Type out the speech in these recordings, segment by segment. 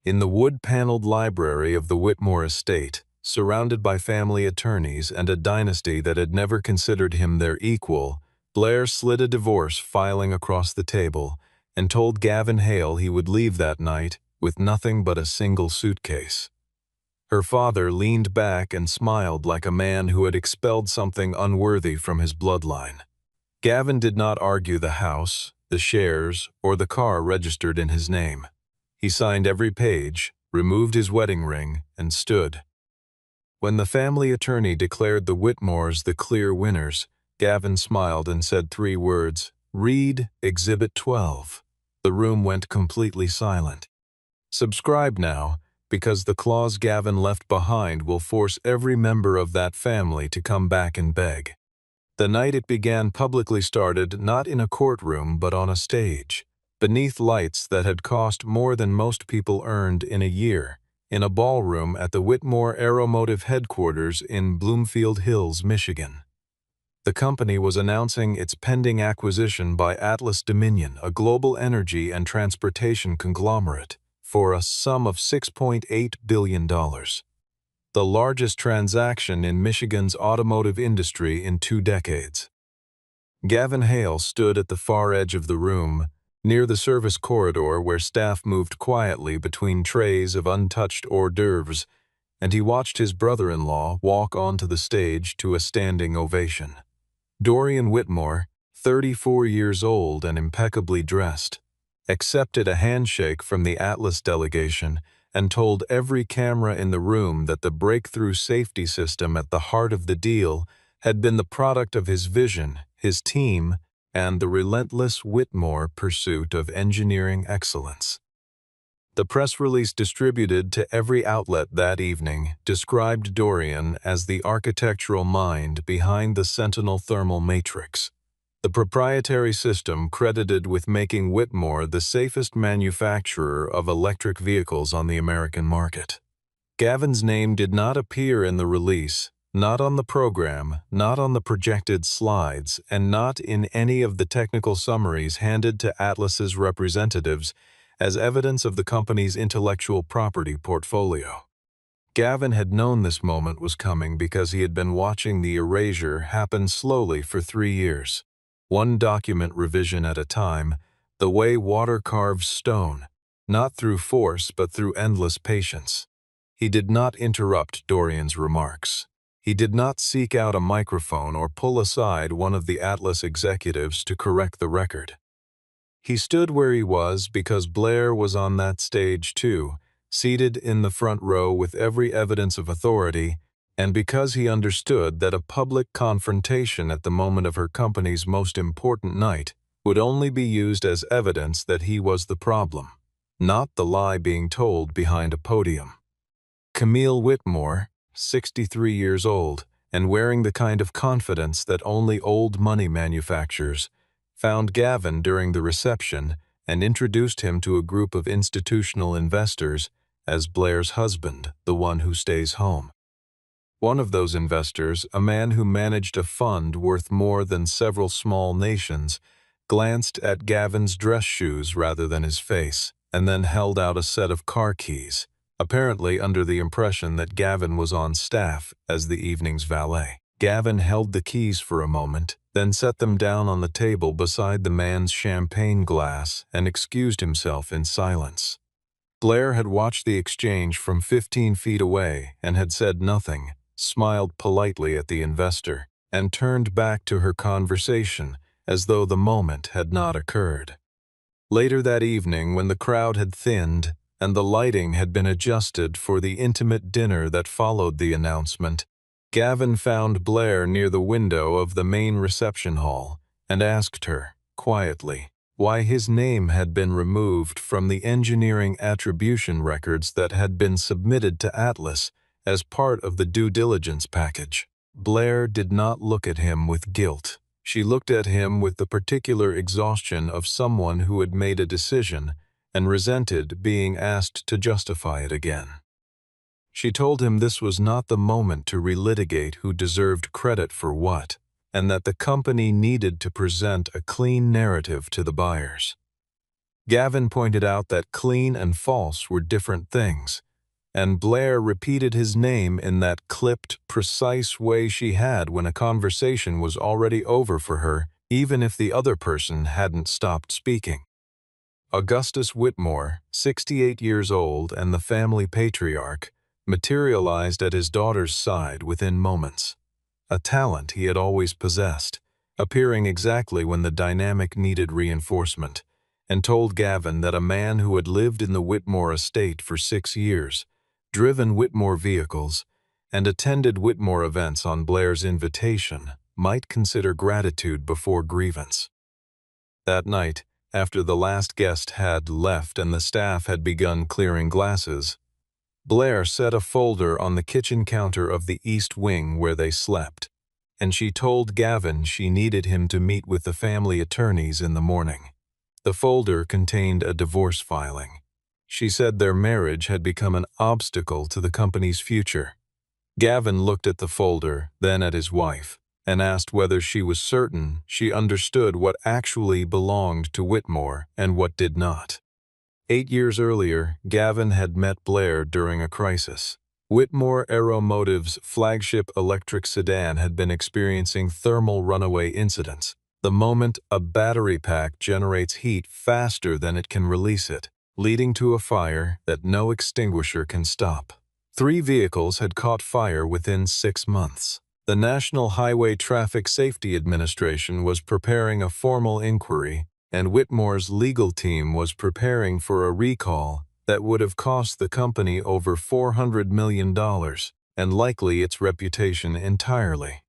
In the wood-paneled library of the Whitmore estate, surrounded by family attorneys and a dynasty that had never considered him their equal, Blair slid a divorce filing across the table and told Gavin Hale he would leave that night with nothing but a single suitcase. Her father leaned back and smiled like a man who had expelled something unworthy from his bloodline. Gavin did not argue the house, the shares, or the car registered in his name. He signed every page, removed his wedding ring, and stood. When the family attorney declared the Whitmores the clear winners, Gavin smiled and said 3 words, "Read Exhibit 12. The room went completely silent. Subscribe now, because the clause Gavin left behind will force every member of that family to come back and beg. The night it began publicly started not in a courtroom but on a stage, beneath lights that had cost more than most people earned in a year, in a ballroom at the Whitmore Aeromotive headquarters in Bloomfield Hills, Michigan. The company was announcing its pending acquisition by Atlas Dominion, a global energy and transportation conglomerate, for a sum of $6.8 billion. The largest transaction in Michigan's automotive industry in 2 decades. Gavin Hale stood at the far edge of the room, near the service corridor where staff moved quietly between trays of untouched hors d'oeuvres, and he watched his brother-in-law walk onto the stage to a standing ovation. Dorian Whitmore, 34 years old and impeccably dressed, accepted a handshake from the Atlas delegation and told every camera in the room that the breakthrough safety system at the heart of the deal had been the product of his vision, his team, and the relentless Whitmore pursuit of engineering excellence. The press release distributed to every outlet that evening described Dorian as the architectural mind behind the Sentinel thermal matrix, the proprietary system credited with making Whitmore the safest manufacturer of electric vehicles on the American market. Gavin's name did not appear in the release, not on the program, not on the projected slides, and not in any of the technical summaries handed to Atlas's representatives as evidence of the company's intellectual property portfolio. Gavin had known this moment was coming because he had been watching the erasure happen slowly for 3 years, one document revision at a time, the way water carves stone, not through force but through endless patience. He did not interrupt Dorian's remarks. He did not seek out a microphone or pull aside one of the Atlas executives to correct the record. He stood where he was because Blair was on that stage too, seated in the front row with every evidence of authority, and because he understood that a public confrontation at the moment of her company's most important night would only be used as evidence that he was the problem, not the lie being told behind a podium. Camille Whitmore, 63 years old, and wearing the kind of confidence that only old money manufactures, found Gavin during the reception and introduced him to a group of institutional investors as Blair's husband, the one who stays home. One of those investors, a man who managed a fund worth more than several small nations, glanced at Gavin's dress shoes rather than his face, and then held out a set of car keys, apparently under the impression that Gavin was on staff as the evening's valet. Gavin held the keys for a moment, then set them down on the table beside the man's champagne glass and excused himself in silence. Blair had watched the exchange from 15 feet away and had said nothing, smiled politely at the investor, and turned back to her conversation as though the moment had not occurred. Later that evening, when the crowd had thinned and the lighting had been adjusted for the intimate dinner that followed the announcement, Gavin found Blair near the window of the main reception hall and asked her, quietly, why his name had been removed from the engineering attribution records that had been submitted to Atlas as part of the due diligence package. Blair did not look at him with guilt. She looked at him with the particular exhaustion of someone who had made a decision and resented being asked to justify it again. She told him this was not the moment to relitigate who deserved credit for what, and that the company needed to present a clean narrative to the buyers. Gavin pointed out that clean and false were different things, and Blair repeated his name in that clipped, precise way she had when a conversation was already over for her, even if the other person hadn't stopped speaking. Augustus Whitmore, 68 years old and the family patriarch, materialized at his daughter's side within moments, a talent he had always possessed, appearing exactly when the dynamic needed reinforcement, and told Gavin that a man who had lived in the Whitmore estate for 6 years, driven Whitmore vehicles, and attended Whitmore events on Blair's invitation might consider gratitude before grievance. That night, after the last guest had left and the staff had begun clearing glasses, Blair set a folder on the kitchen counter of the east wing where they slept, and she told Gavin she needed him to meet with the family attorneys in the morning. The folder contained a divorce filing. She said their marriage had become an obstacle to the company's future. Gavin looked at the folder, then at his wife, and asked whether she was certain she understood what actually belonged to Whitmore and what did not. 8 years earlier, Gavin had met Blair during a crisis. Whitmore Aeromotive's flagship electric sedan had been experiencing thermal runaway incidents. The moment a battery pack generates heat faster than it can release it, leading to a fire that no extinguisher can stop. 3 vehicles had caught fire within 6 months. The National Highway Traffic Safety Administration was preparing a formal inquiry, and Whitmore's legal team was preparing for a recall that would have cost the company over $400 million and likely its reputation entirely.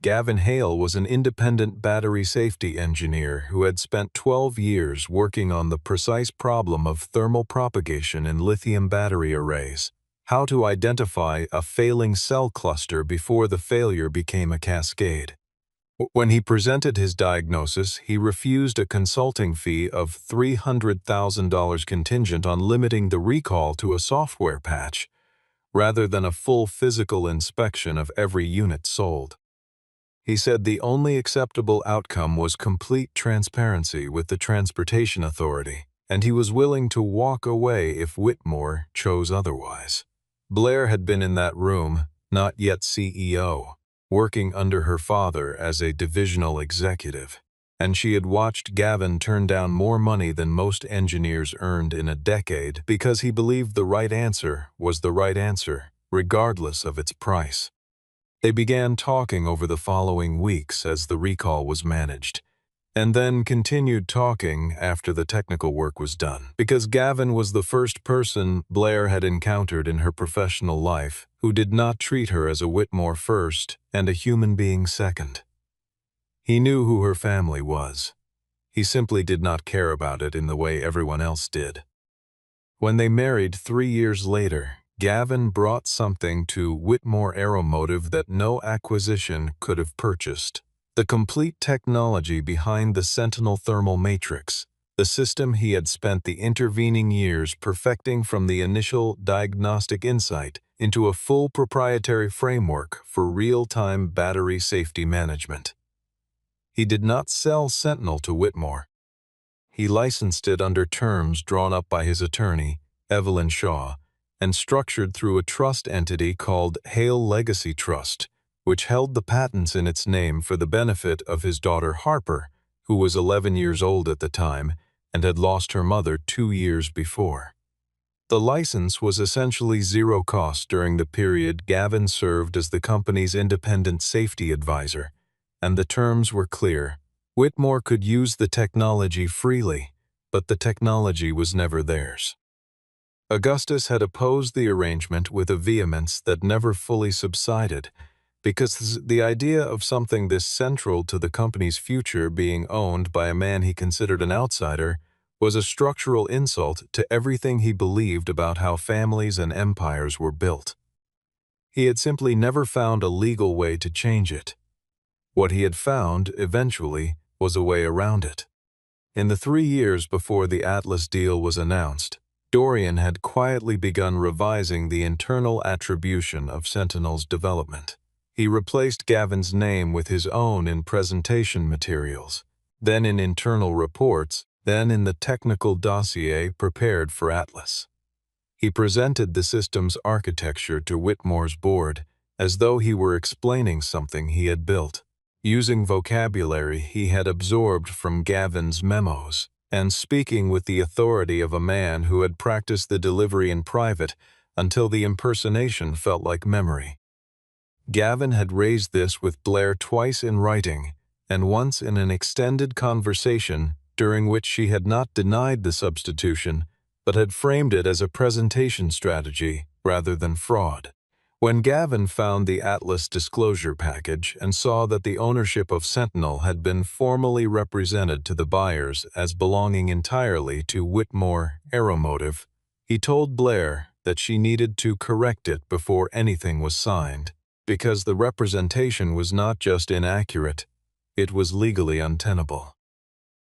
Gavin Hale was an independent battery safety engineer who had spent 12 years working on the precise problem of thermal propagation in lithium battery arrays, how to identify a failing cell cluster before the failure became a cascade. When he presented his diagnosis, he refused a consulting fee of $300,000 contingent on limiting the recall to a software patch, rather than a full physical inspection of every unit sold. He said the only acceptable outcome was complete transparency with the Transportation Authority, and he was willing to walk away if Whitmore chose otherwise. Blair had been in that room, not yet CEO, working under her father as a divisional executive, and she had watched Gavin turn down more money than most engineers earned in a decade because he believed the right answer was the right answer, regardless of its price. They began talking over the following weeks as the recall was managed, and then continued talking after the technical work was done, because Gavin was the first person Blair had encountered in her professional life who did not treat her as a Whitmore first and a human being second. He knew who her family was. He simply did not care about it in the way everyone else did. When they married 3 years later, Gavin brought something to Whitmore Aeromotive that no acquisition could have purchased: the complete technology behind the Sentinel thermal matrix, the system he had spent the intervening years perfecting from the initial diagnostic insight into a full proprietary framework for real-time battery safety management. He did not sell Sentinel to Whitmore. He licensed it under terms drawn up by his attorney, Evelyn Shaw, and structured through a trust entity called Hale Legacy Trust, which held the patents in its name for the benefit of his daughter Harper, who was 11 years old at the time and had lost her mother 2 years before. The license was essentially zero cost during the period Gavin served as the company's independent safety advisor, and the terms were clear. Whitmore could use the technology freely, but the technology was never theirs. Augustus had opposed the arrangement with a vehemence that never fully subsided, because the idea of something this central to the company's future being owned by a man he considered an outsider was a structural insult to everything he believed about how families and empires were built. He had simply never found a legal way to change it. What he had found, eventually, was a way around it. In the 3 years before the Atlas deal was announced, Dorian had quietly begun revising the internal attribution of Sentinel's development. He replaced Gavin's name with his own in presentation materials, then in internal reports, then in the technical dossier prepared for Atlas. He presented the system's architecture to Whitmore's board as though he were explaining something he had built, using vocabulary he had absorbed from Gavin's memos, and speaking with the authority of a man who had practiced the delivery in private until the impersonation felt like memory. Gavin had raised this with Blair twice in writing, and once in an extended conversation during which she had not denied the substitution, but had framed it as a presentation strategy rather than fraud. When Gavin found the Atlas disclosure package and saw that the ownership of Sentinel had been formally represented to the buyers as belonging entirely to Whitmore Aeromotive, he told Blair that she needed to correct it before anything was signed, because the representation was not just inaccurate, it was legally untenable.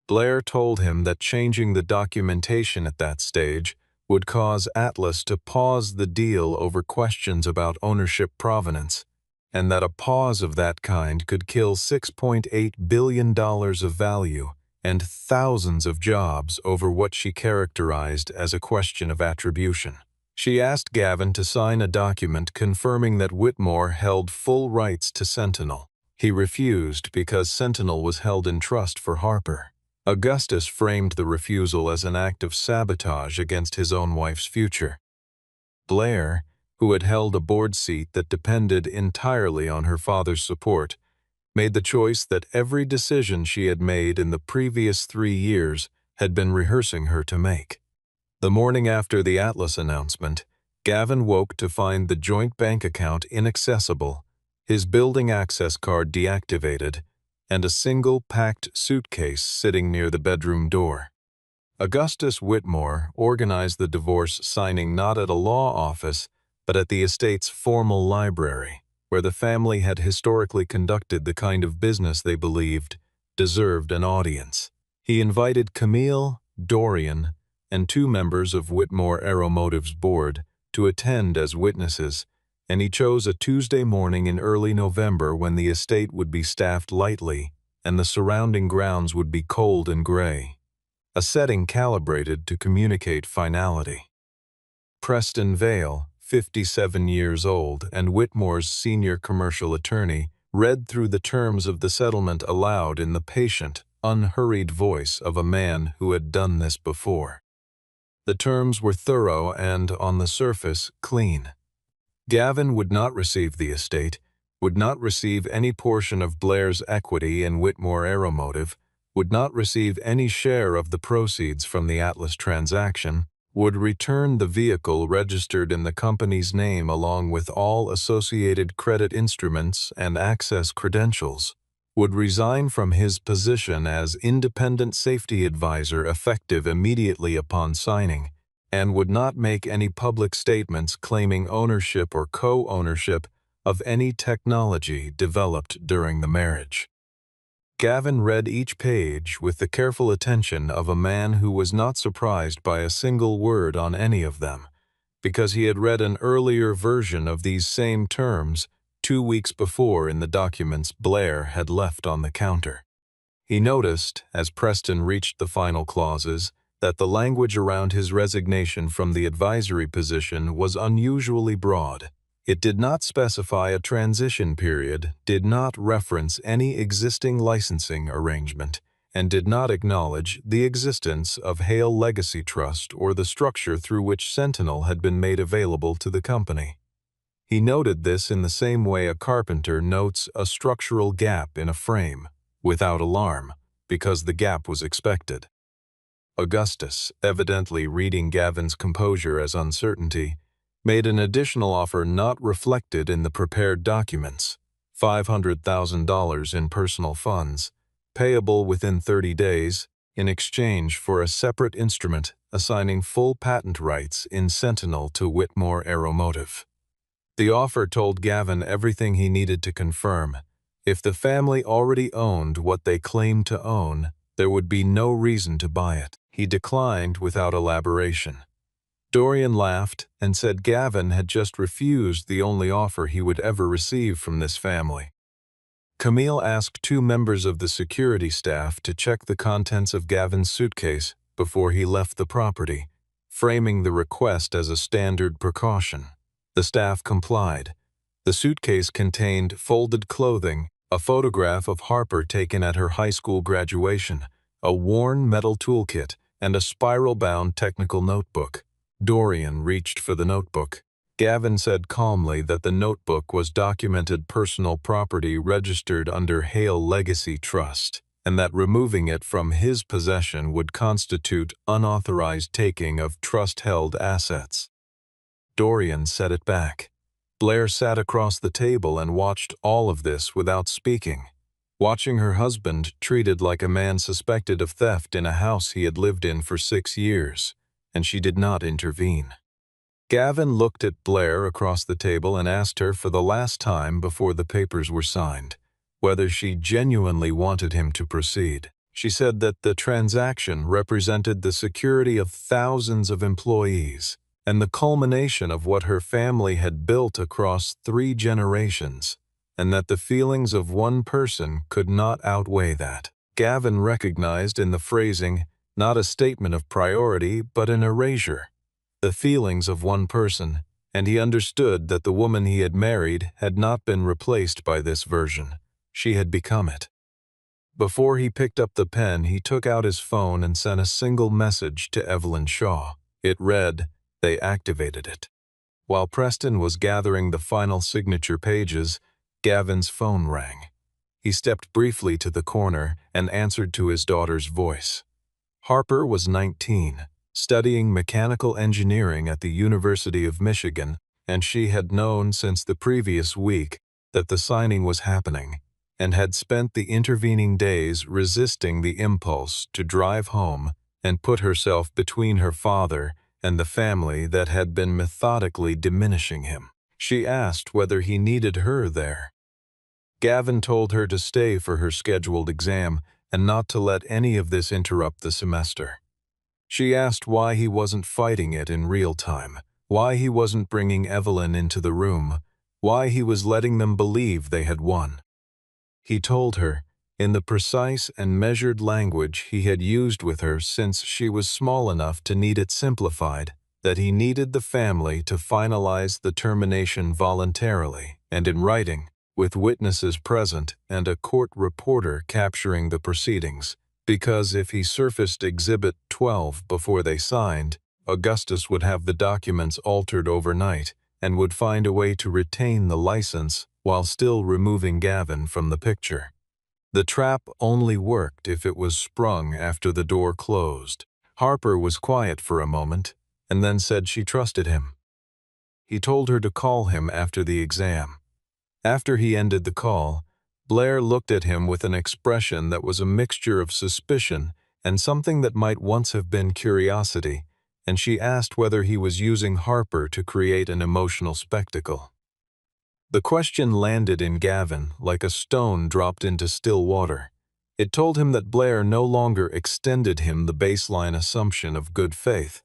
Blair told him that changing the documentation at that stage would cause Atlas to pause the deal over questions about ownership provenance, and that a pause of that kind could kill $6.8 billion of value and thousands of jobs over what she characterized as a question of attribution. She asked Gavin to sign a document confirming that Whitmore held full rights to Sentinel. He refused because Sentinel was held in trust for Harper. Augustus framed the refusal as an act of sabotage against his own wife's future. Blair, who had held a board seat that depended entirely on her father's support, made the choice that every decision she had made in the previous 3 years had been rehearsing her to make. The morning after the Atlas announcement, Gavin woke to find the joint bank account inaccessible, his building access card deactivated, and a single packed suitcase sitting near the bedroom door. Augustus Whitmore organized the divorce signing not at a law office, but at the estate's formal library, where the family had historically conducted the kind of business they believed deserved an audience. He invited Camille, Dorian, and 2 members of Whitmore Aeromotive's board to attend as witnesses, and he chose a Tuesday morning in early November when the estate would be staffed lightly and the surrounding grounds would be cold and gray, a setting calibrated to communicate finality. Preston Vale, 57 years old and Whitmore's senior commercial attorney, read through the terms of the settlement aloud in the patient, unhurried voice of a man who had done this before. The terms were thorough and, on the surface, clean. Gavin would not receive the estate, would not receive any portion of Blair's equity in Whitmore Aeromotive, would not receive any share of the proceeds from the Atlas transaction, would return the vehicle registered in the company's name along with all associated credit instruments and access credentials, would resign from his position as independent safety advisor effective immediately upon signing, and would not make any public statements claiming ownership or co-ownership of any technology developed during the marriage. Gavin read each page with the careful attention of a man who was not surprised by a single word on any of them, because he had read an earlier version of these same terms 2 weeks before in the documents Blair had left on the counter. He noticed, as Preston reached the final clauses, that the language around his resignation from the advisory position was unusually broad. It did not specify a transition period, did not reference any existing licensing arrangement, and did not acknowledge the existence of Hale Legacy Trust or the structure through which Sentinel had been made available to the company. He noted this in the same way a carpenter notes a structural gap in a frame, without alarm, because the gap was expected. Augustus, evidently reading Gavin's composure as uncertainty, made an additional offer not reflected in the prepared documents, $500,000 in personal funds, payable within 30 days, in exchange for a separate instrument assigning full patent rights in Sentinel to Whitmore Aeromotive. The offer told Gavin everything he needed to confirm. If the family already owned what they claimed to own, there would be no reason to buy it. He declined without elaboration. Dorian laughed and said Gavin had just refused the only offer he would ever receive from this family. Camille asked two members of the security staff to check the contents of Gavin's suitcase before he left the property, framing the request as a standard precaution. The staff complied. The suitcase contained folded clothing, a photograph of Harper taken at her high school graduation, a worn metal toolkit, and a spiral-bound technical notebook. Dorian reached for the notebook. Gavin said calmly that the notebook was documented personal property registered under Hale Legacy Trust, and that removing it from his possession would constitute unauthorized taking of trust-held assets. Dorian set it back. Blair sat across the table and watched all of this without speaking, watching her husband treated like a man suspected of theft in a house he had lived in for 6 years, and she did not intervene. Gavin looked at Blair across the table and asked her for the last time before the papers were signed whether she genuinely wanted him to proceed. She said that the transaction represented the security of thousands of employees and the culmination of what her family had built across 3 generations, and that the feelings of one person could not outweigh that. Gavin recognized in the phrasing not a statement of priority but an erasure. The feelings of one person, and he understood that the woman he had married had not been replaced by this version. She had become it. Before he picked up the pen, he took out his phone and sent a single message to Evelyn Shaw. It read, "They activated it." While Preston was gathering the final signature pages, Gavin's phone rang. He stepped briefly to the corner and answered to his daughter's voice. Harper was 19, studying mechanical engineering at the University of Michigan, and she had known since the previous week that the signing was happening, and had spent the intervening days resisting the impulse to drive home and put herself between her father and the family that had been methodically diminishing him. She asked whether he needed her there. Gavin told her to stay for her scheduled exam and not to let any of this interrupt the semester. She asked why he wasn't fighting it in real time, why he wasn't bringing Evelyn into the room, why he was letting them believe they had won. He told her, in the precise and measured language he had used with her since she was small enough to need it simplified, that he needed the family to finalize the termination voluntarily and in writing, with witnesses present and a court reporter capturing the proceedings, because if he surfaced Exhibit 12 before they signed, Augustus would have the documents altered overnight and would find a way to retain the license while still removing Gavin from the picture. The trap only worked if it was sprung after the door closed. Harper was quiet for a moment and then said she trusted him. He told her to call him after the exam. After he ended the call, Blair looked at him with an expression that was a mixture of suspicion and something that might once have been curiosity, and she asked whether he was using Harper to create an emotional spectacle. The question landed in Gavin like a stone dropped into still water. It told him that Blair no longer extended him the baseline assumption of good faith,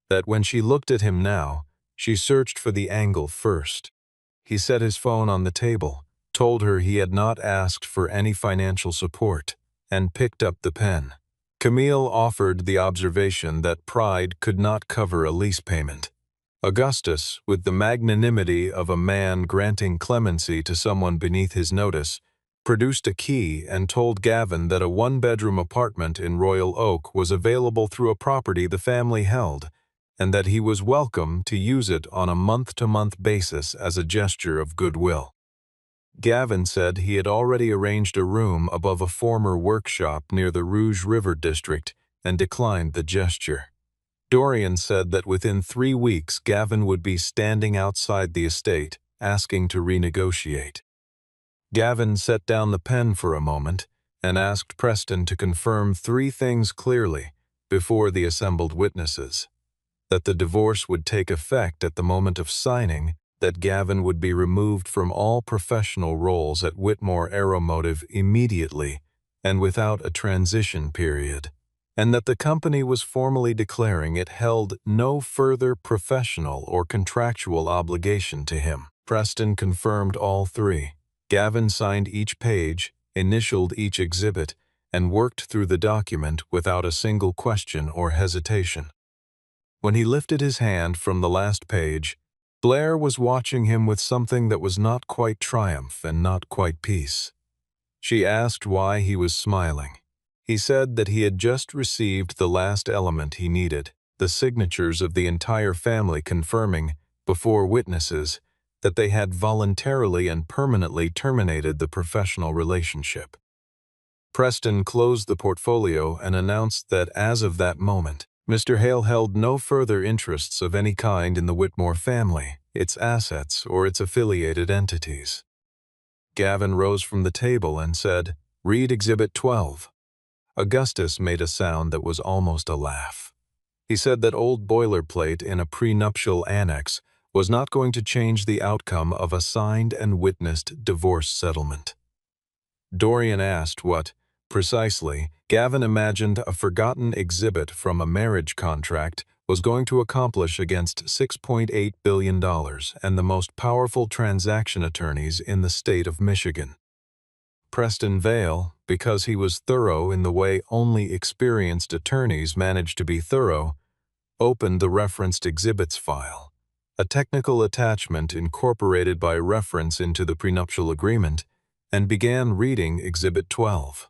that when she looked at him now, she searched for the angle first. He set his phone on the table, told her he had not asked for any financial support, and picked up the pen. Camille offered the observation that pride could not cover a lease payment. Augustus, with the magnanimity of a man granting clemency to someone beneath his notice, produced a key and told Gavin that a 1-bedroom apartment in Royal Oak was available through a property the family held, and that he was welcome to use it on a month-to-month basis as a gesture of goodwill. Gavin said he had already arranged a room above a former workshop near the Rouge River district and declined the gesture. Dorian said that within 3 weeks Gavin would be standing outside the estate, asking to renegotiate. Gavin set down the pen for a moment and asked Preston to confirm 3 things clearly before the assembled witnesses: that the divorce would take effect at the moment of signing, that Gavin would be removed from all professional roles at Whitmore Aeromotive immediately and without a transition period, and that the company was formally declaring it held no further professional or contractual obligation to him. Preston confirmed all 3. Gavin signed each page, initialed each exhibit, and worked through the document without a single question or hesitation. When he lifted his hand from the last page, Blair was watching him with something that was not quite triumph and not quite peace. She asked why he was smiling. He said that he had just received the last element he needed, the signatures of the entire family confirming, before witnesses, that they had voluntarily and permanently terminated the professional relationship. Preston closed the portfolio and announced that as of that moment, Mr. Hale held no further interests of any kind in the Whitmore family, its assets, or its affiliated entities. Gavin rose from the table and said, "Read Exhibit 12. Augustus made a sound that was almost a laugh. He said that old boilerplate in a prenuptial annex was not going to change the outcome of a signed and witnessed divorce settlement. Dorian asked what, precisely, Gavin imagined a forgotten exhibit from a marriage contract was going to accomplish against $6.8 billion and the most powerful transaction attorneys in the state of Michigan. Preston Vale, because he was thorough in the way only experienced attorneys manage to be thorough, opened the referenced exhibits file, a technical attachment incorporated by reference into the prenuptial agreement, and began reading Exhibit 12.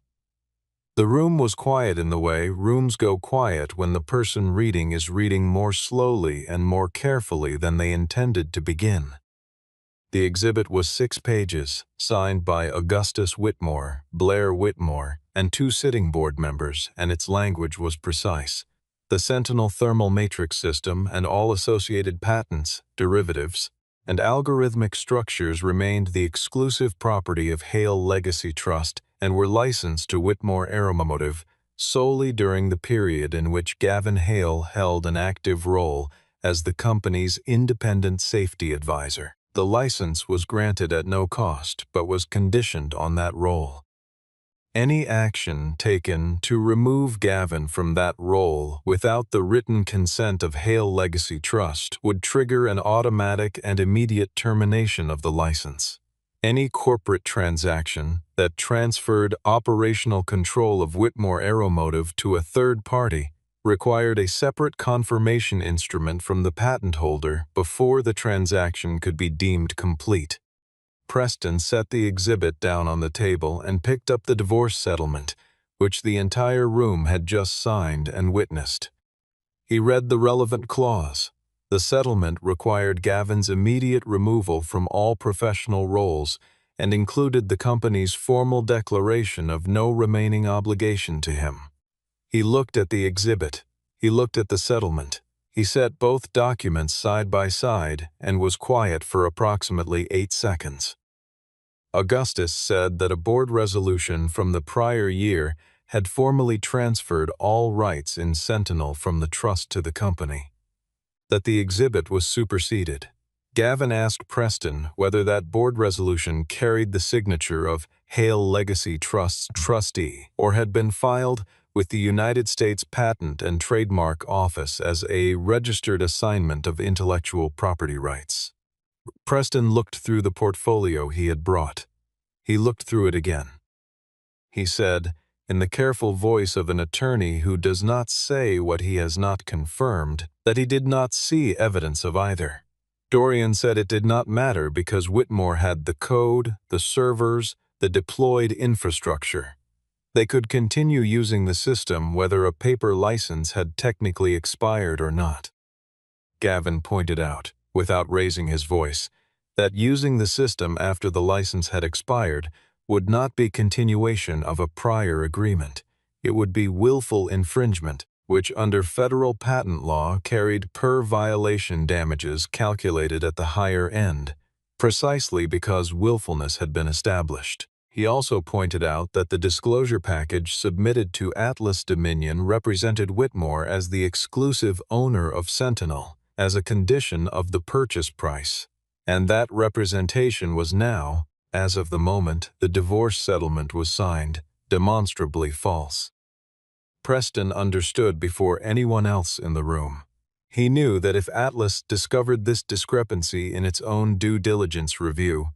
The room was quiet in the way rooms go quiet when the person reading is reading more slowly and more carefully than they intended to begin. The exhibit was 6 pages, signed by Augustus Whitmore, Blair Whitmore, and 2 sitting board members, and its language was precise. The Sentinel thermal matrix system and all associated patents, derivatives, and algorithmic structures remained the exclusive property of Hale Legacy Trust and were licensed to Whitmore Aeromotive solely during the period in which Gavin Hale held an active role as the company's independent safety advisor. The license was granted at no cost, but was conditioned on that role. Any action taken to remove Gavin from that role without the written consent of Hale Legacy Trust would trigger an automatic and immediate termination of the license. Any corporate transaction that transferred operational control of Whitmore Aeromotive to a third party required a separate confirmation instrument from the patent holder before the transaction could be deemed complete. Preston set the exhibit down on the table and picked up the divorce settlement, which the entire room had just signed and witnessed. He read the relevant clause. The settlement required Gavin's immediate removal from all professional roles and included the company's formal declaration of no remaining obligation to him. He looked at the exhibit. He looked at the settlement. He set both documents side by side and was quiet for approximately 8 seconds. Augustus said that a board resolution from the prior year had formally transferred all rights in Sentinel from the trust to the company, that the exhibit was superseded. Gavin asked Preston whether that board resolution carried the signature of Hale Legacy Trust's trustee or had been filed with the United States Patent and Trademark Office as a registered assignment of intellectual property rights. Preston looked through the portfolio he had brought. He looked through it again. He said, in the careful voice of an attorney who does not say what he has not confirmed, that he did not see evidence of either. Dorian said it did not matter because Whitmore had the code, the servers, the deployed infrastructure. They could continue using the system whether a paper license had technically expired or not. Gavin pointed out, without raising his voice, that using the system after the license had expired would not be continuation of a prior agreement. It would be willful infringement, which under federal patent law carried per-violation damages calculated at the higher end, precisely because willfulness had been established. He also pointed out that the disclosure package submitted to Atlas Dominion represented Whitmore as the exclusive owner of Sentinel, as a condition of the purchase price, and that representation was now, as of the moment the divorce settlement was signed, demonstrably false. Preston understood before anyone else in the room. He knew that if Atlas discovered this discrepancy in its own due diligence review,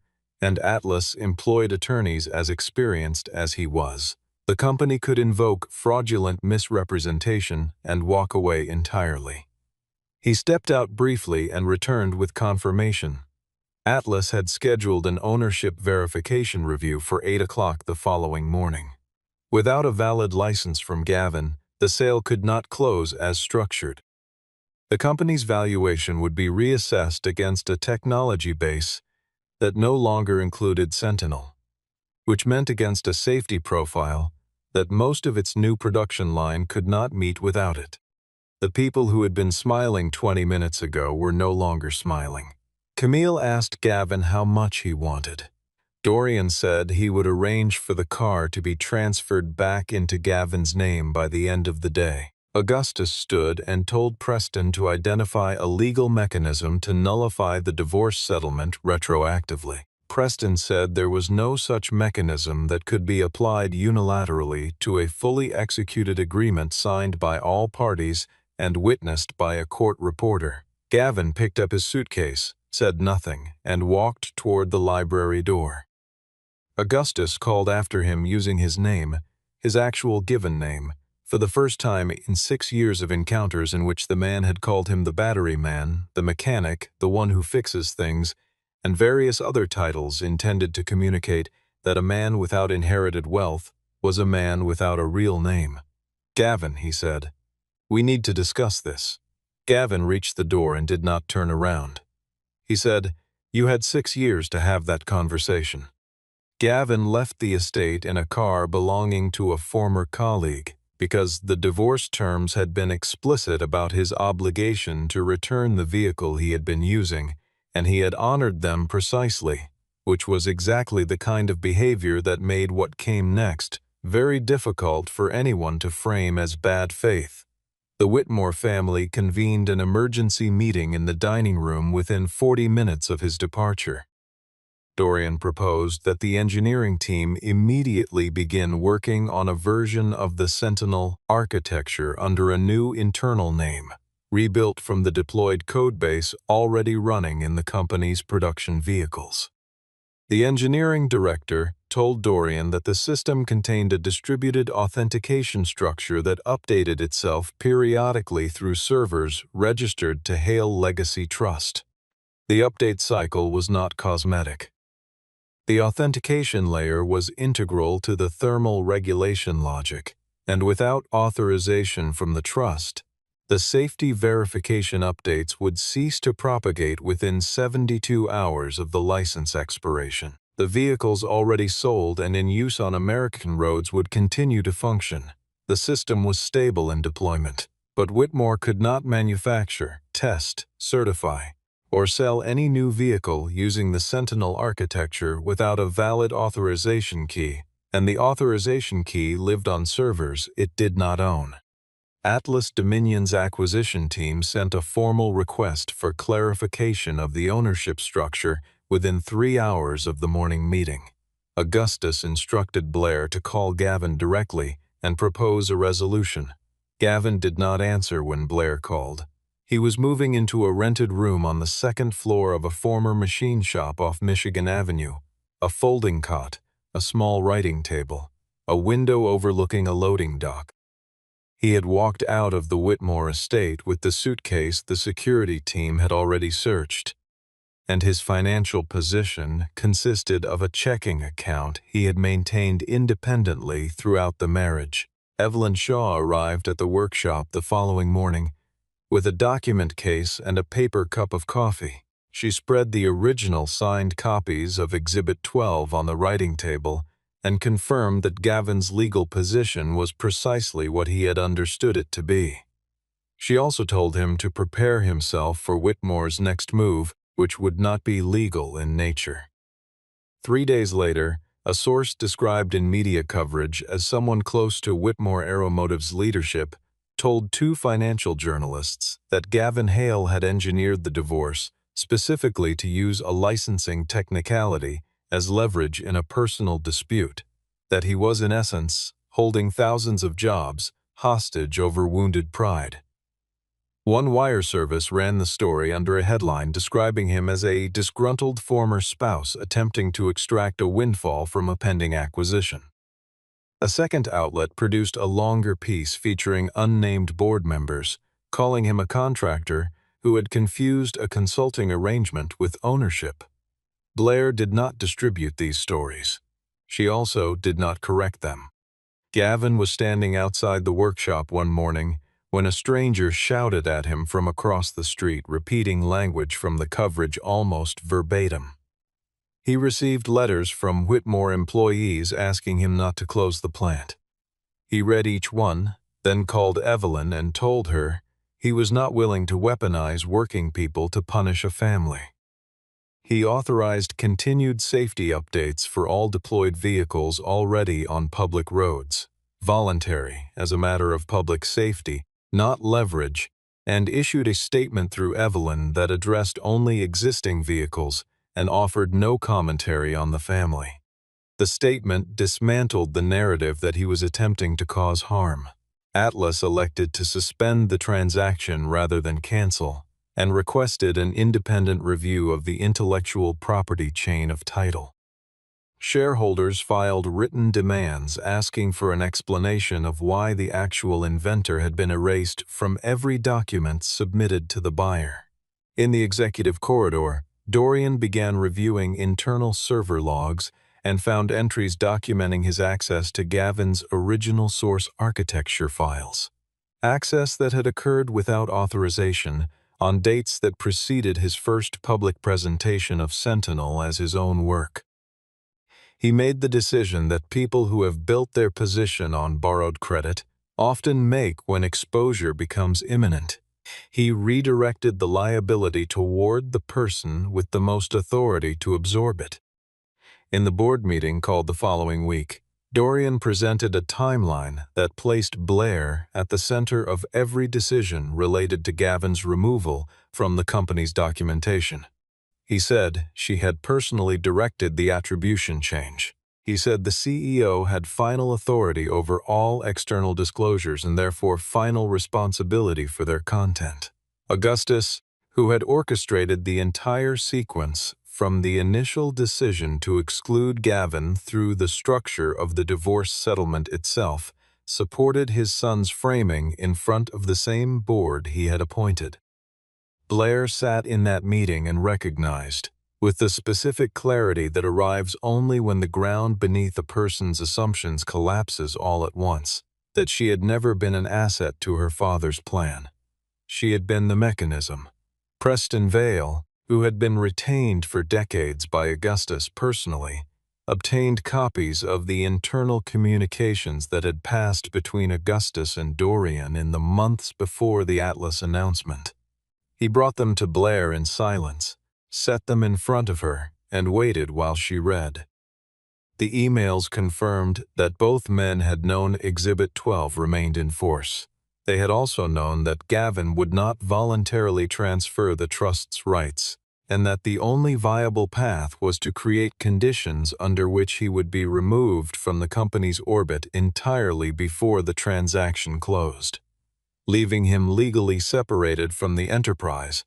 and Atlas employed attorneys as experienced as he was. The company could invoke fraudulent misrepresentation and walk away entirely. He stepped out briefly and returned with confirmation. Atlas had scheduled an ownership verification review for 8 o'clock the following morning. Without a valid license from Gavin, the sale could not close as structured. The company's valuation would be reassessed against a technology base that no longer included Sentinel, which meant against a safety profile that most of its new production line could not meet without it. The people who had been smiling 20 minutes ago were no longer smiling. Camille asked Gavin how much he wanted. Dorian said he would arrange for the car to be transferred back into Gavin's name by the end of the day. Augustus stood and told Preston to identify a legal mechanism to nullify the divorce settlement retroactively. Preston said there was no such mechanism that could be applied unilaterally to a fully executed agreement signed by all parties and witnessed by a court reporter. Gavin picked up his suitcase, said nothing, and walked toward the library door. Augustus called after him using his name, his actual given name, for the first time in 6 years of encounters in which the man had called him the battery man, the mechanic, the one who fixes things, and various other titles intended to communicate that a man without inherited wealth was a man without a real name. "Gavin," he said, "we need to discuss this." Gavin reached the door and did not turn around. He said, "You had 6 years to have that conversation." Gavin left the estate in a car belonging to a former colleague because the divorce terms had been explicit about his obligation to return the vehicle he had been using, and he had honored them precisely, which was exactly the kind of behavior that made what came next very difficult for anyone to frame as bad faith. The Whitmore family convened an emergency meeting in the dining room within 40 minutes of his departure. Dorian proposed that the engineering team immediately begin working on a version of the Sentinel architecture under a new internal name, rebuilt from the deployed codebase already running in the company's production vehicles. The engineering director told Dorian that the system contained a distributed authentication structure that updated itself periodically through servers registered to Hale Legacy Trust. The update cycle was not cosmetic. The authentication layer was integral to the thermal regulation logic, and without authorization from the trust, the safety verification updates would cease to propagate within 72 hours of the license expiration. The vehicles already sold and in use on American roads would continue to function. The system was stable in deployment, but Whitmore could not manufacture, test, certify, or sell any new vehicle using the Sentinel architecture without a valid authorization key, and the authorization key lived on servers it did not own. Atlas Dominion's acquisition team sent a formal request for clarification of the ownership structure within 3 hours of the morning meeting. Augustus instructed Blair to call Gavin directly and propose a resolution. Gavin did not answer when Blair called. He was moving into a rented room on the 2nd floor of a former machine shop off Michigan Avenue, a folding cot, a small writing table, a window overlooking a loading dock. He had walked out of the Whitmore estate with the suitcase the security team had already searched, and his financial position consisted of a checking account he had maintained independently throughout the marriage. Evelyn Shaw arrived at the workshop the following morning with a document case and a paper cup of coffee. She spread the original signed copies of Exhibit 12 on the writing table and confirmed that Gavin's legal position was precisely what he had understood it to be. She also told him to prepare himself for Whitmore's next move, which would not be legal in nature. 3 days later, a source described in media coverage as someone close to Whitmore Aeromotive's leadership told 2 financial journalists that Gavin Hale had engineered the divorce specifically to use a licensing technicality as leverage in a personal dispute, that he was in essence holding thousands of jobs hostage over wounded pride. One wire service ran the story under a headline describing him as a disgruntled former spouse attempting to extract a windfall from a pending acquisition. A second outlet produced a longer piece featuring unnamed board members, calling him a contractor who had confused a consulting arrangement with ownership. Blair did not distribute these stories. She also did not correct them. Gavin was standing outside the workshop one morning when a stranger shouted at him from across the street, repeating language from the coverage almost verbatim. He received letters from Whitmore employees asking him not to close the plant. He read each one, then called Evelyn and told her he was not willing to weaponize working people to punish a family. He authorized continued safety updates for all deployed vehicles already on public roads, voluntary as a matter of public safety, not leverage, and issued a statement through Evelyn that addressed only existing vehicles and offered no commentary on the family. The statement dismantled the narrative that he was attempting to cause harm. Atlas elected to suspend the transaction rather than cancel, and requested an independent review of the intellectual property chain of title. Shareholders filed written demands asking for an explanation of why the actual inventor had been erased from every document submitted to the buyer. In the executive corridor, Dorian began reviewing internal server logs and found entries documenting his access to Gavin's original source architecture files. Access that had occurred without authorization on dates that preceded his first public presentation of Sentinel as his own work. He made the decision that people who have built their position on borrowed credit often make when exposure becomes imminent. He redirected the liability toward the person with the most authority to absorb it. In the board meeting called the following week, Dorian presented a timeline that placed Blair at the center of every decision related to Gavin's removal from the company's documentation. He said she had personally directed the attribution change. He said the CEO had final authority over all external disclosures and therefore final responsibility for their content. Augustus, who had orchestrated the entire sequence from the initial decision to exclude Gavin through the structure of the divorce settlement itself, supported his son's framing in front of the same board he had appointed. Blair sat in that meeting and recognized, with the specific clarity that arrives only when the ground beneath a person's assumptions collapses all at once, that she had never been an asset to her father's plan. She had been the mechanism. Preston Vale, who had been retained for decades by Augustus personally, obtained copies of the internal communications that had passed between Augustus and Dorian in the months before the Atlas announcement. He brought them to Blair in silence, set them in front of her, and waited while she read. The emails confirmed that both men had known Exhibit 12 remained in force. They had also known that Gavin would not voluntarily transfer the trust's rights, and that the only viable path was to create conditions under which he would be removed from the company's orbit entirely before the transaction closed, leaving him legally separated from the enterprise,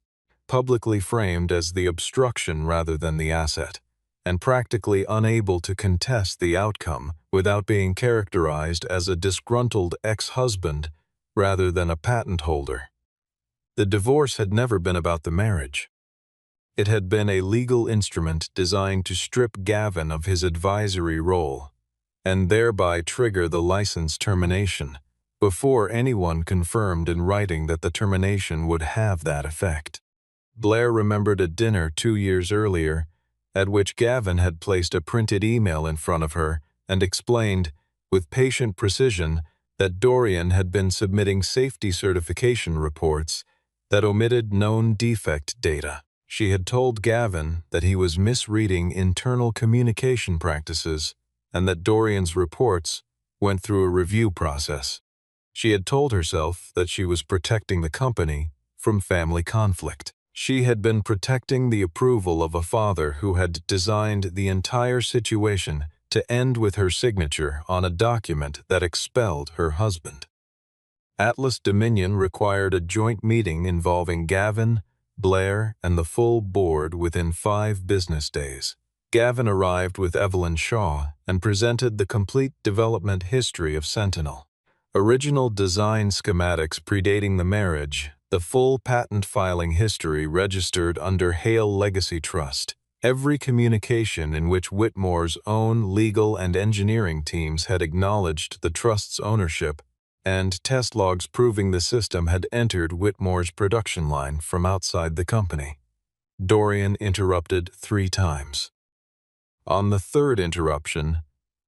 publicly framed as the obstruction rather than the asset, and practically unable to contest the outcome without being characterized as a disgruntled ex-husband rather than a patent holder. The divorce had never been about the marriage. It had been a legal instrument designed to strip Gavin of his advisory role, and thereby trigger the license termination, before anyone confirmed in writing that the termination would have that effect. Blair remembered a dinner 2 years earlier, at which Gavin had placed a printed email in front of her and explained, with patient precision, that Dorian had been submitting safety certification reports that omitted known defect data. She had told Gavin that he was misreading internal communication practices and that Dorian's reports went through a review process. She had told herself that she was protecting the company from family conflict. She had been protecting the approval of a father who had designed the entire situation to end with her signature on a document that expelled her husband. Atlas Dominion required a joint meeting involving Gavin, Blair, and the full board within 5 business days. Gavin arrived with Evelyn Shaw and presented the complete development history of Sentinel. Original design schematics predating the marriage, the full patent filing history registered under Hale Legacy Trust, every communication in which Whitmore's own legal and engineering teams had acknowledged the trust's ownership, and test logs proving the system had entered Whitmore's production line from outside the company. Dorian interrupted 3 times. On the 3rd interruption,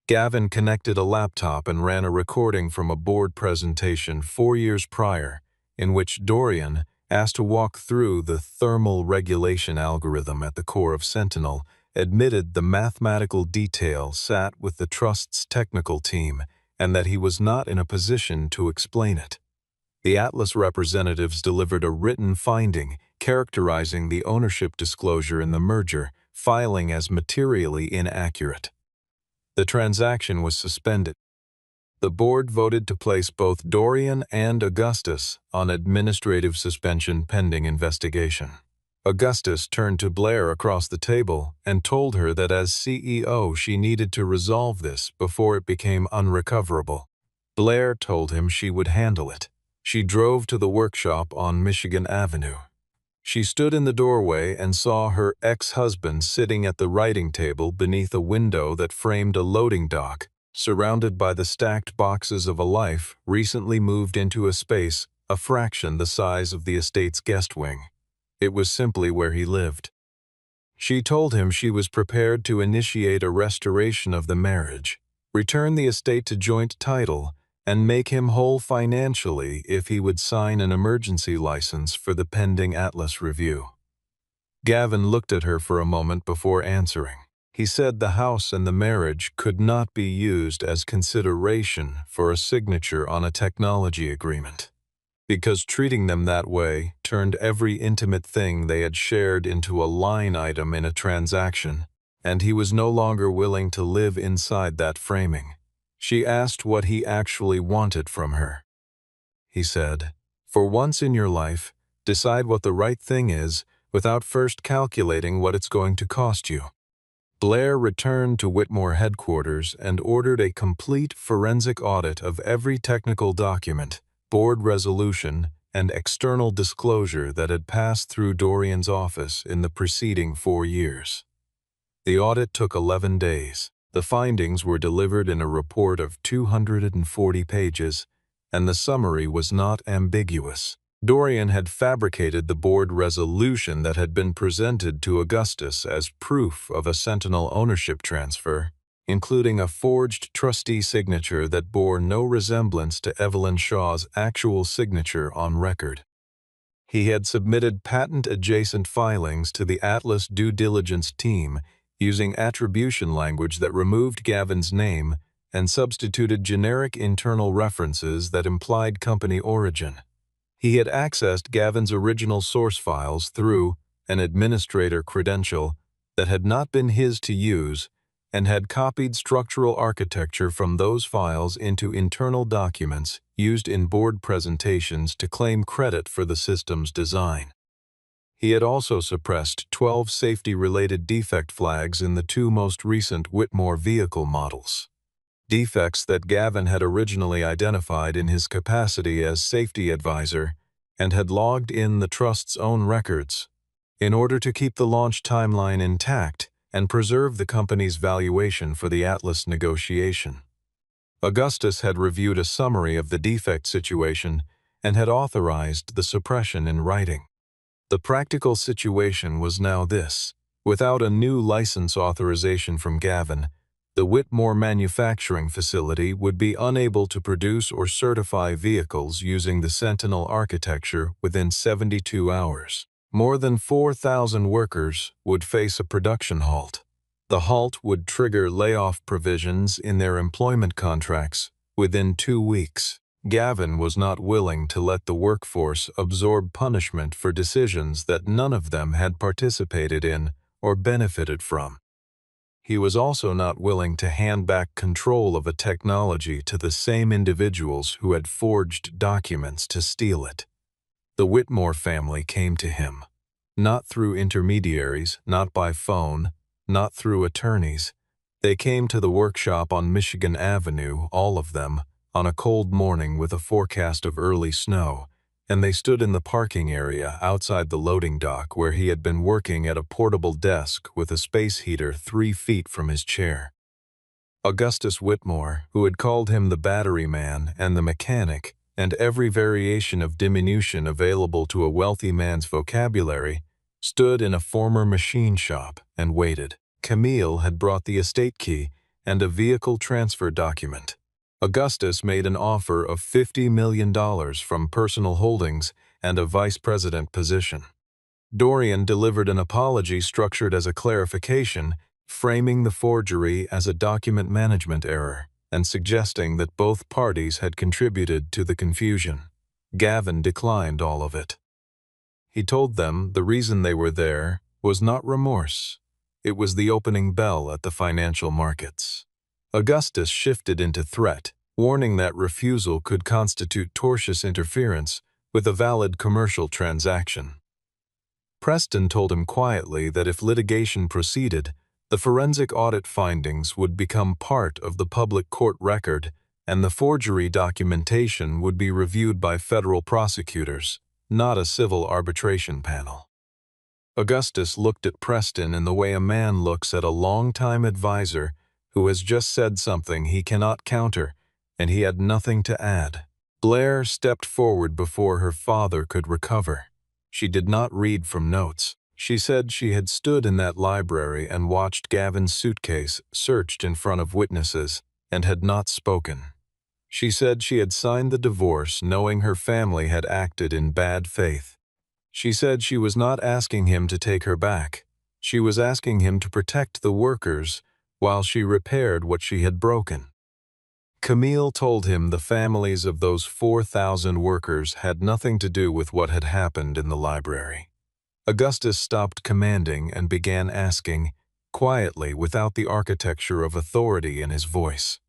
Gavin connected a laptop and ran a recording from a board presentation 4 years prior, in which Dorian, asked to walk through the thermal regulation algorithm at the core of Sentinel, admitted the mathematical detail sat with the trust's technical team and that he was not in a position to explain it. The Atlas representatives delivered a written finding characterizing the ownership disclosure in the merger, filing as materially inaccurate. The transaction was suspended. The board voted to place both Dorian and Augustus on administrative suspension pending investigation. Augustus turned to Blair across the table and told her that as CEO she needed to resolve this before it became unrecoverable. Blair told him she would handle it. She drove to the workshop on Michigan Avenue. She stood in the doorway and saw her ex-husband sitting at the writing table beneath a window that framed a loading dock, surrounded by the stacked boxes of a life recently moved into a space a fraction the size of the estate's guest wing. It was simply where he lived. She told him she was prepared to initiate a restoration of the marriage, return the estate to joint title, and make him whole financially if he would sign an emergency license for the pending Atlas review. Gavin looked at her for a moment before answering. He said the house and the marriage could not be used as consideration for a signature on a technology agreement, because treating them that way turned every intimate thing they had shared into a line item in a transaction, and he was no longer willing to live inside that framing. She asked what he actually wanted from her. He said, "For once in your life, decide what the right thing is without first calculating what it's going to cost you." Blair returned to Whitmore headquarters and ordered a complete forensic audit of every technical document, board resolution, and external disclosure that had passed through Dorian's office in the preceding 4 years. The audit took 11 days. The findings were delivered in a report of 240 pages, and the summary was not ambiguous. Dorian had fabricated the board resolution that had been presented to Augustus as proof of a Sentinel ownership transfer, including a forged trustee signature that bore no resemblance to Evelyn Shaw's actual signature on record. He had submitted patent-adjacent filings to the Atlas due diligence team using attribution language that removed Gavin's name and substituted generic internal references that implied company origin. He had accessed Gavin's original source files through an administrator credential that had not been his to use and had copied structural architecture from those files into internal documents used in board presentations to claim credit for the system's design. He had also suppressed 12 safety-related defect flags in the 2 most recent Whitmore vehicle models. Defects that Gavin had originally identified in his capacity as safety advisor and had logged in the trust's own records. In order to keep the launch timeline intact and preserve the company's valuation for the Atlas negotiation. Augustus had reviewed a summary of the defect situation and had authorized the suppression in writing. The practical situation was now this. Without a new license authorization from Gavin, the Whitmore manufacturing facility would be unable to produce or certify vehicles using the Sentinel architecture within 72 hours. More than 4,000 workers would face a production halt. The halt would trigger layoff provisions in their employment contracts within 2 weeks. Gavin was not willing to let the workforce absorb punishment for decisions that none of them had participated in or benefited from. he was also not willing to hand back control of a technology to the same individuals who had forged documents to steal it. The Whitmore family came to him, not through intermediaries, not by phone, not through attorneys. They came to the workshop on Michigan Avenue, all of them, on a cold morning with a forecast of early snow, and they stood in the parking area outside the loading dock where he had been working at a portable desk with a space heater 3 feet from his chair. Augustus Whitmore, who had called him the battery man and the mechanic, and every variation of diminution available to a wealthy man's vocabulary, stood in a former machine shop and waited. Camille had brought the estate key and a vehicle transfer document. Augustus made an offer of $50 million from personal holdings and a vice president position. Dorian delivered an apology structured as a clarification, framing the forgery as a document management error and suggesting that both parties had contributed to the confusion. Gavin declined all of it. He told them the reason they were there was not remorse. It was the opening bell at the financial markets. Augustus shifted into threat, warning that refusal could constitute tortious interference with a valid commercial transaction. Preston told him quietly that if litigation proceeded, the forensic audit findings would become part of the public court record, and the forgery documentation would be reviewed by federal prosecutors, not a civil arbitration panel. Augustus looked at Preston in the way a man looks at a longtime advisor who has just said something he cannot counter, and he had nothing to add. Blair stepped forward before her father could recover. She did not read from notes. She said she had stood in that library and watched Gavin's suitcase searched in front of witnesses and had not spoken. She said she had signed the divorce knowing her family had acted in bad faith. She said she was not asking him to take her back. She was asking him to protect the workers while she repaired what she had broken. Camille told him the families of those 4,000 workers had nothing to do with what had happened in the library. Augustus stopped commanding and began asking, quietly without the architecture of authority in his voice.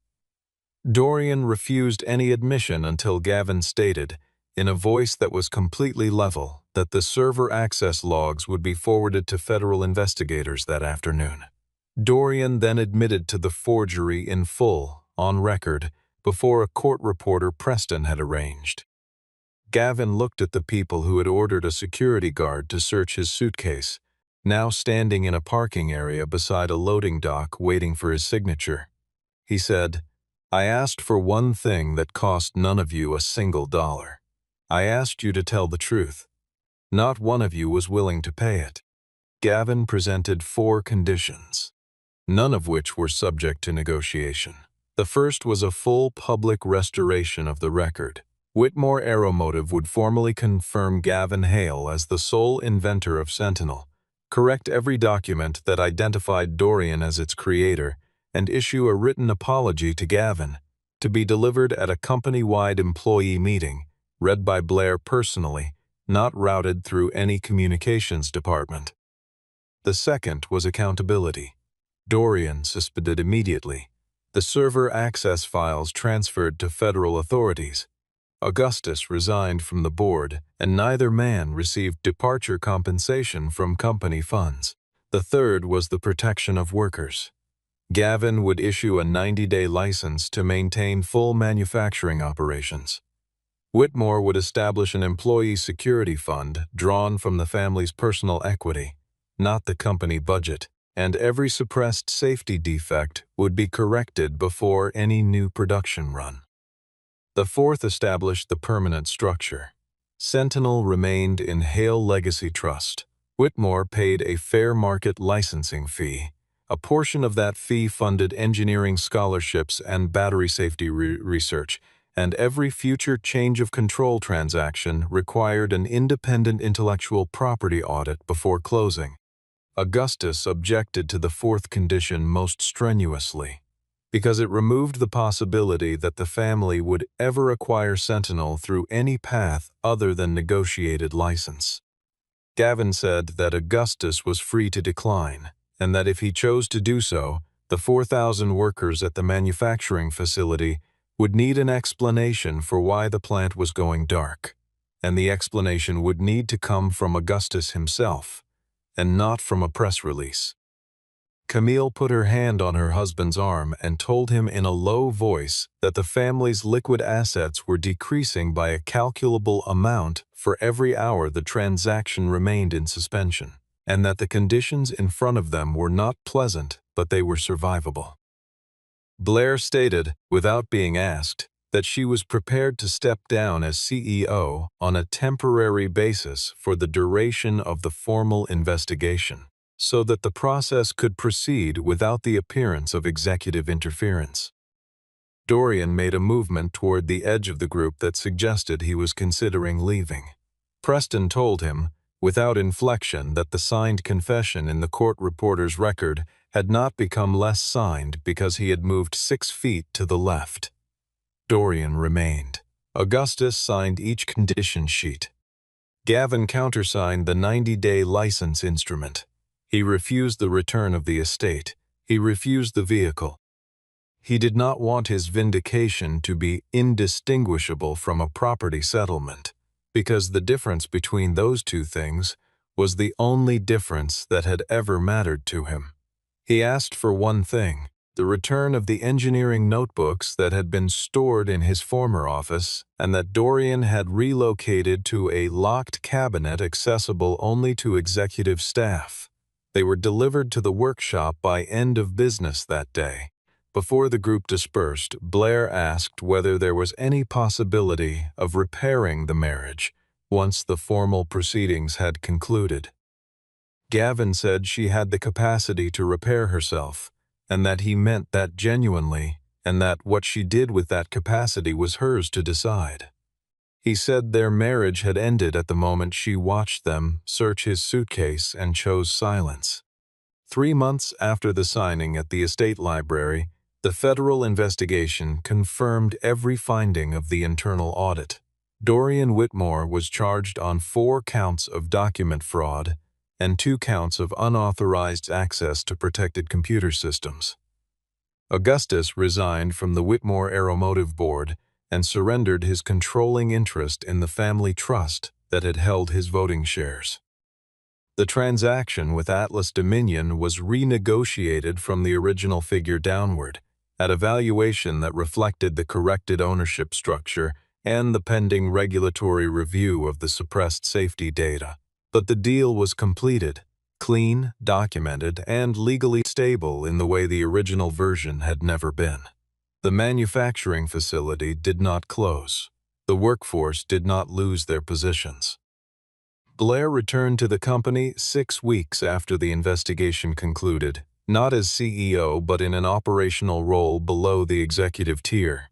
Dorian refused any admission until Gavin stated, in a voice that was completely level, that the server access logs would be forwarded to federal investigators that afternoon. Dorian then admitted to the forgery in full, on record, before a court reporter Preston had arranged. Gavin looked at the people who had ordered a security guard to search his suitcase, now standing in a parking area beside a loading dock waiting for his signature. He said, "I asked for one thing that cost none of you a single dollar. I asked you to tell the truth. Not one of you was willing to pay it." Gavin presented 4 conditions, none of which were subject to negotiation. The first was a full public restoration of the record. Whitmore Aeromotive would formally confirm Gavin Hale as the sole inventor of Sentinel, correct every document that identified Dorian as its creator, and issue a written apology to Gavin, to be delivered at a company-wide employee meeting, read by Blair personally, not routed through any communications department. The second was accountability. Dorian suspended immediately. The server access files transferred to federal authorities. Augustus resigned from the board, and neither man received departure compensation from company funds. The third was the protection of workers. Gavin would issue a 90-day license to maintain full manufacturing operations. Whitmore would establish an employee security fund drawn from the family's personal equity, not the company budget, and every suppressed safety defect would be corrected before any new production run. The fourth established the permanent structure. Sentinel remained in Hale Legacy Trust. Whitmore paid a fair market licensing fee. A portion of that fee funded engineering scholarships and battery safety research, and every future change of control transaction required an independent intellectual property audit before closing. Augustus objected to the fourth condition most strenuously, because it removed the possibility that the family would ever acquire Sentinel through any path other than negotiated license. Gavin said that Augustus was free to decline, and that if he chose to do so, The 4,000 workers at the manufacturing facility would need an explanation for why the plant was going dark, and the explanation would need to come from Augustus himself, and not from a press release. Camille put her hand on her husband's arm and told him in a low voice that the family's liquid assets were decreasing by a calculable amount for every hour the transaction remained in suspension, and that the conditions in front of them were not pleasant, but they were survivable. Blair stated, without being asked, that she was prepared to step down as CEO on a temporary basis for the duration of the formal investigation, so that the process could proceed without the appearance of executive interference. Dorian made a movement toward the edge of the group that suggested he was considering leaving. Preston told him, without inflection, that the signed confession in the court reporter's record had not become less signed because he had moved 6 feet to the left. Dorian remained. Augustus signed each condition sheet. Gavin countersigned the 90-day license instrument. He refused the return of the estate. He refused the vehicle. He did not want his vindication to be indistinguishable from a property settlement, because the difference between those two things was the only difference that had ever mattered to him. He asked for one thing: the return of the engineering notebooks that had been stored in his former office and that Dorian had relocated to a locked cabinet accessible only to executive staff. They were delivered to the workshop by end of business that day. Before the group dispersed, Blair asked whether there was any possibility of repairing the marriage once the formal proceedings had concluded. Gavin said she had the capacity to repair herself, and that he meant that genuinely, and that what she did with that capacity was hers to decide. He said their marriage had ended at the moment she watched them search his suitcase and chose silence. 3 months after the signing at the estate library, the federal investigation confirmed every finding of the internal audit. Dorian Whitmore was charged on 4 counts of document fraud and 2 counts of unauthorized access to protected computer systems. Augustus resigned from the Whitmore Aeromotive Board and surrendered his controlling interest in the family trust that had held his voting shares. The transaction with Atlas Dominion was renegotiated from the original figure downward, at a valuation that reflected the corrected ownership structure and the pending regulatory review of the suppressed safety data. But the deal was completed, clean, documented, and legally stable in the way the original version had never been. The manufacturing facility did not close. The workforce did not lose their positions. Blair returned to the company 6 weeks after the investigation concluded, not as CEO but in an operational role below the executive tier,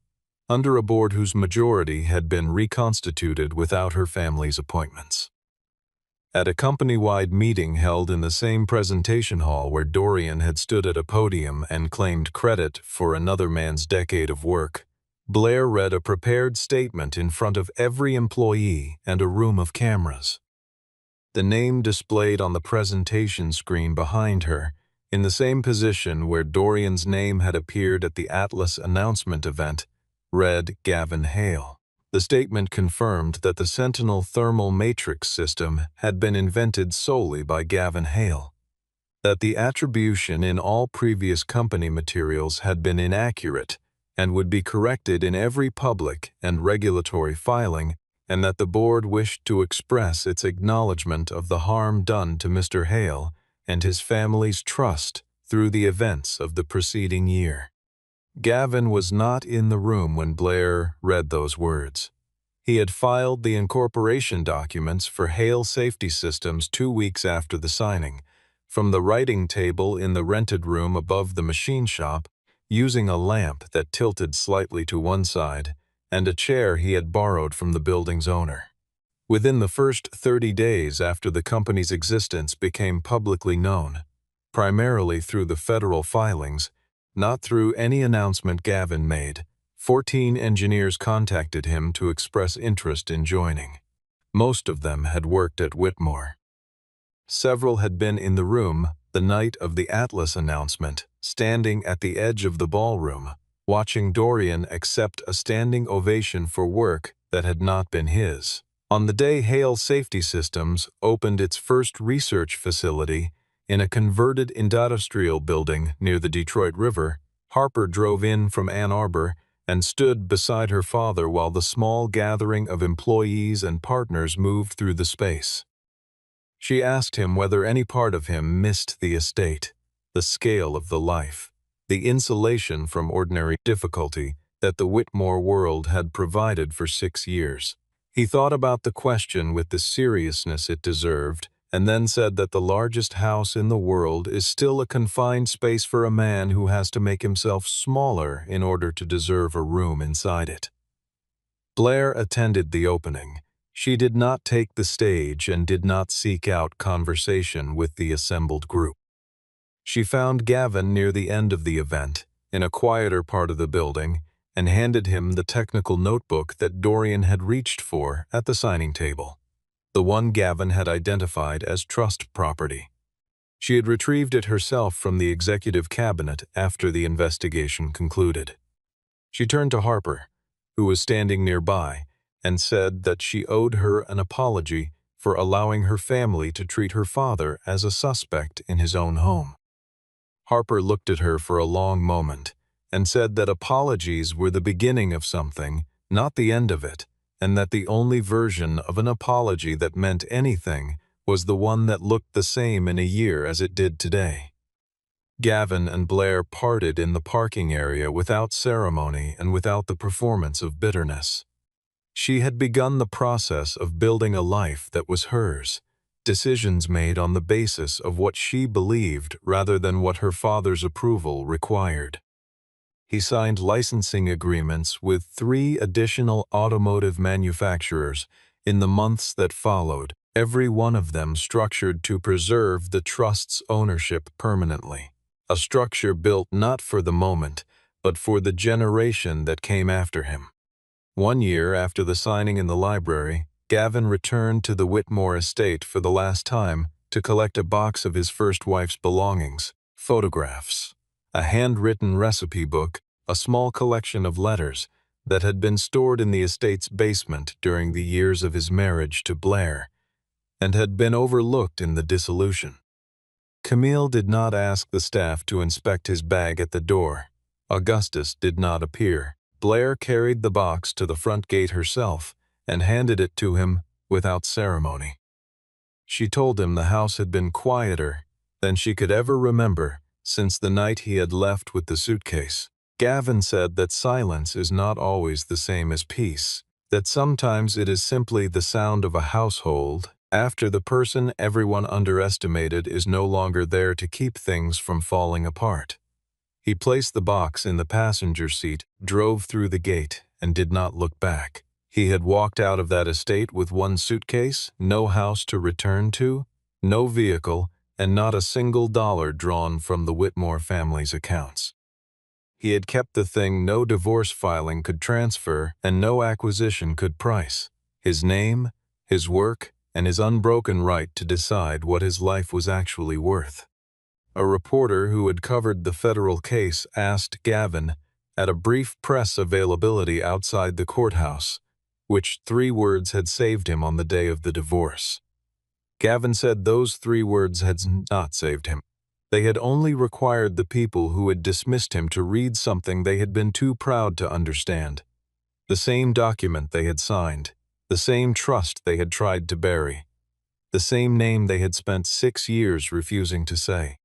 under a board whose majority had been reconstituted without her family's appointments. At a company-wide meeting held in the same presentation hall where Dorian had stood at a podium and claimed credit for another man's decade of work, Blair read a prepared statement in front of every employee and a room of cameras. The name displayed on the presentation screen behind her, in the same position where Dorian's name had appeared at the Atlas announcement event, read Gavin Hale. The statement confirmed that the Sentinel thermal matrix system had been invented solely by Gavin Hale, that the attribution in all previous company materials had been inaccurate and would be corrected in every public and regulatory filing, and that the board wished to express its acknowledgement of the harm done to Mr. Hale and his family's trust through the events of the preceding year. Gavin was not in the room when Blair read those words. He had filed the incorporation documents for Hale Safety Systems 2 weeks after the signing, from the writing table in the rented room above the machine shop, using a lamp that tilted slightly to one side, and a chair he had borrowed from the building's owner. Within the first 30 days after the company's existence became publicly known, primarily through the federal filings, not through any announcement Gavin made, 14 engineers contacted him to express interest in joining. Most of them had worked at Whitmore. Several had been in the room the night of the Atlas announcement, standing at the edge of the ballroom, watching Dorian accept a standing ovation for work that had not been his. On the day Hale Safety Systems opened its first research facility in a converted industrial building near the Detroit River, Harper drove in from Ann Arbor and stood beside her father while the small gathering of employees and partners moved through the space. She asked him whether any part of him missed the estate, the scale of the life, the insulation from ordinary difficulty that the Whitmore world had provided for 6 years. He thought about the question with the seriousness it deserved, and then said that the largest house in the world is still a confined space for a man who has to make himself smaller in order to deserve a room inside it. Blair attended the opening. She did not take the stage and did not seek out conversation with the assembled group. She found Gavin near the end of the event, in a quieter part of the building, and handed him the technical notebook that Dorian had reached for at the signing table, the one Gavin had identified as trust property. She had retrieved it herself from the executive cabinet after the investigation concluded. She turned to Harper, who was standing nearby, and said that she owed her an apology for allowing her family to treat her father as a suspect in his own home. Harper looked at her for a long moment and said that apologies were the beginning of something, not the end of it, and that the only version of an apology that meant anything was the one that looked the same in a year as it did today. Gavin and Blair parted in the parking area without ceremony and without the performance of bitterness. She had begun the process of building a life that was hers, decisions made on the basis of what she believed rather than what her father's approval required. He signed licensing agreements with 3 additional automotive manufacturers in the months that followed, every one of them structured to preserve the trust's ownership permanently. A structure built not for the moment, but for the generation that came after him. 1 year after the signing in the library, Gavin returned to the Whitmore estate for the last time to collect a box of his first wife's belongings, photographs, a handwritten recipe book, a small collection of letters that had been stored in the estate's basement during the years of his marriage to Blair, and had been overlooked in the dissolution. Camille did not ask the staff to inspect his bag at the door. Augustus did not appear. Blair carried the box to the front gate herself and handed it to him without ceremony. She told him the house had been quieter than she could ever remember since the night he had left with the suitcase. Gavin said that silence is not always the same as peace, that sometimes it is simply the sound of a household after the person everyone underestimated is no longer there to keep things from falling apart. He placed the box in the passenger seat, drove through the gate, and did not look back. He had walked out of that estate with 1 suitcase, no house to return to, no vehicle, and not a single dollar drawn from the Whitmore family's accounts. He had kept the thing no divorce filing could transfer and no acquisition could price: his name, his work, and his unbroken right to decide what his life was actually worth. A reporter who had covered the federal case asked Gavin, at a brief press availability outside the courthouse, which 3 words had saved him on the day of the divorce. Gavin said those 3 words had not saved him. They had only required the people who had dismissed him to read something they had been too proud to understand. The same document they had signed, the same trust they had tried to bury, the same name they had spent 6 years refusing to say.